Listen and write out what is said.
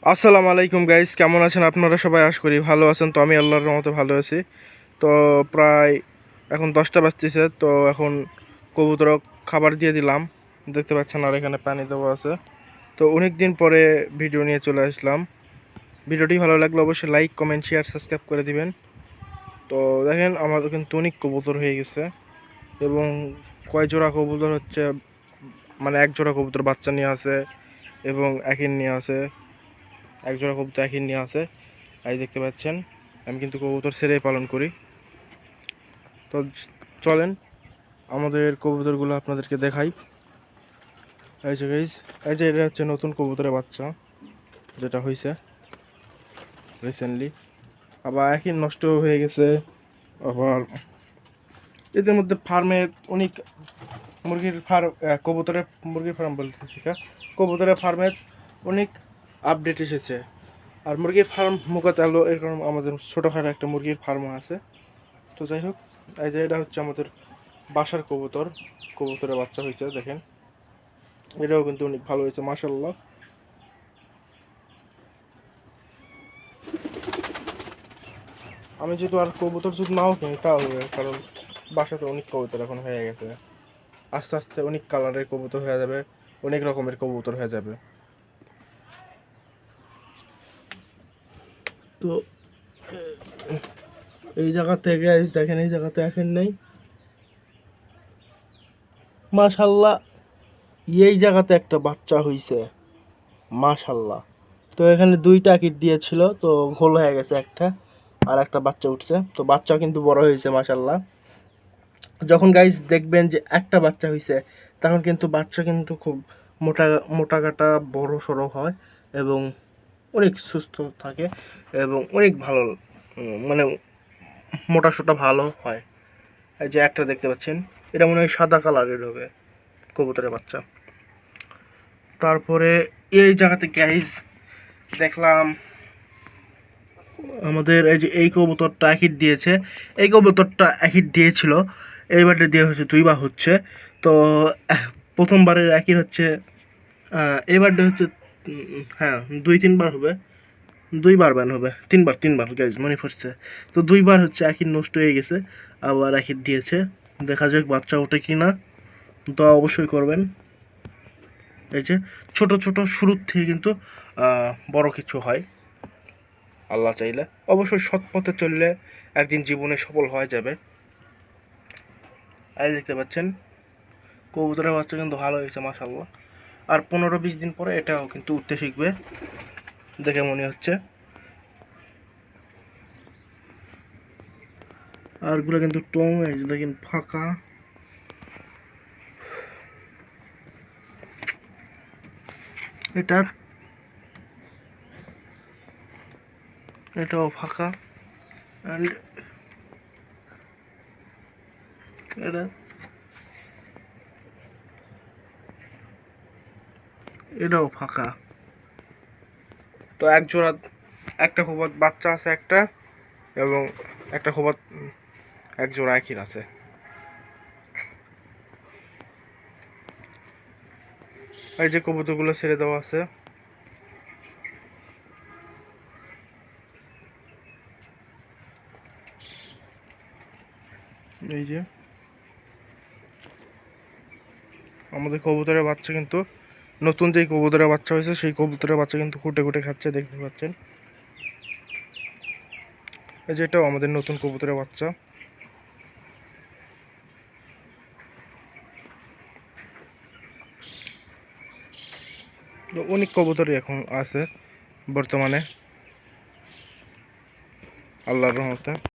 আসসালামু আলাইকুম গাইস, কেমন আছেন আপনারা সবাই? আশা করি ভালো আছেন। তো আমি আল্লাহর রহমতে ভালো আছি। তো প্রায় এখন 10টা বাজতেছে। তো এখন কবুতরক খাবার দিয়ে দিলাম, দেখতে পাচ্ছেন, আর এখানে পানি দেওয়া আছে। তো অনেক দিন পরে ভিডিও নিয়ে চলে আসলাম। ভিডিওটি ভালো লাগলে অবশ্যই লাইক, কমেন্ট, শেয়ার, সাবস্ক্রাইব করে দিবেন। তো দেখেন আমার কিন্তু অনেক কবুতর হয়ে গেছে, এবং কয় জোড়া কবুতর হচ্ছে, মানে এক জোড়া কবুতর বাচ্চা নিয়ে আছে, এবং একিন নিয়ে আছে, এক জোড়া কবুতর একিন নিয়ে আছে। এই দেখতে পাচ্ছেন, আমি কিন্তু কবুতর ছেড়েই পালন করি। তো চলেন আমাদের কবুতরগুলো আপনাদেরকে দেখাই। এই যে গাইস, এই যে এটা হচ্ছে নতুন কবুতরের বাচ্চা যেটা হয়েছে রিসেন্টলি। আবার একই নষ্ট হয়ে গেছে। আবার এদের মধ্যে ফার্মে অনেক মুরগির ফার্ম, কবুতরের মুরগির ফার্ম বলতেছি, কবুতরের ফার্মের অনেক আপডেট এসেছে। আর মুরগির ফার্ম মুখত এলো এরকম আমাদের ছোটোখাটো একটা মুরগির ফার্মও আছে। তো যাই হোক, এই যে এটা হচ্ছে আমাদের বাসার কবুতর, কবুতরের বাচ্চা হয়েছে দেখেন। এটাও কিন্তু অনেক ভালো হয়েছে মাশাআল্লাহ। আমি যেহেতু আর কবুতর যদি নাও কিনি তাও হবে, কারণ বাসাতে অনেক কবুতর এখন হয়ে গেছে। আস্তে আস্তে অনেক কালারের কবুতর হয়ে যাবে, অনেক রকমের কবুতর হয়ে যাবে। তো এই জায়গা থেকে দেখেন, এই জায়গাতে এখন নেই মাশাআল্লাহ। এই জায়গাতে একটা বাচ্চা হইছে মাশাআল্লাহ। তো এখানে দুইটা কিট দিয়েছিল, তো ঘোল হয়ে গেছে একটা, আর একটা বাচ্চা উঠছে। তো বাচ্চা কিন্তু বড় হয়েছে মাশাআল্লাহ। যখন গাইস দেখবেন যে একটা বাচ্চা হয়েছে, তখন কিন্তু বাচ্চা কিন্তু খুব মোটা মোটা কাটা বড় সড়ো হয়, এবং অনেক সুস্থ থাকে, এবং অনেক ভালো, মানে মোটা সোটা ভালো হয়। এই যে একটা দেখতে পাচ্ছেন, এটা মনে হয় সাদা কালারের হবে কবুতরের বাচ্চা। তারপরে এই জায়গাতে গাইস দেখলাম আমাদের এই যে এই কবুতরটা এক হিট দিয়েছে। এই কবুতরটা এক হিট দিয়েছিল, এইবারটা দিয়ে হচ্ছে দুইবার হচ্ছে। তো প্রথমবারের একই হচ্ছে, এবারটা হচ্ছে হ্যাঁ 2-3 বার হবে, 2বার ব্যান হবে, 3বার গাইজ মনে পড়ছে। তো 2বার হচ্ছে একই নষ্ট হয়ে গেছে, আবার একই দিয়েছে। দেখা যাক বাচ্চা ওঠে কি না, তো অবশ্যই করবেন। এই যে ছোট ছোট শুরুর থেকে কিন্তু বড় কিছু হয় আল্লাহ চাইলে। অবশ্যই সৎ পথে চললে একদিন জীবনে সফল হয়ে যাবে। এই দেখতে পাচ্ছেন কবুতরের বাচ্চা কিন্তু ভালো হয়েছে মাশাআল্লাহ। আর 15-20 দিন পরে এটাও কিন্তু উঠতে শিখবে দেখে মনে হচ্ছে। আরগুলো কিন্তু টং, এই যে দেখেন ফাঁকা। এটাও ফাঁকা, অ্যান্ড এটা এটাও ফাঁকা। তো এক জোড়া, একটা খোবাত বাচ্চা আছে একটা, এবং একটা খোবাত এক জোড়া একই আছে। এই যে কবুতরগুলো ছেড়ে দেওয়া আছে, এই যে আমাদের কবুতরের বাচ্চা কিন্তু, নতুন যেই কবুতরের বাচ্চা হয়েছে সেই কবুতরের বাচ্চা কিন্তু খুঁটে খুঁটে খাচ্ছে, দেখতে পাচ্ছেন। এই যে এটাও আমাদের নতুন কবুতরের বাচ্চা। অনেক কবুতরই এখন আছে বর্তমানে আল্লাহর রহমতে।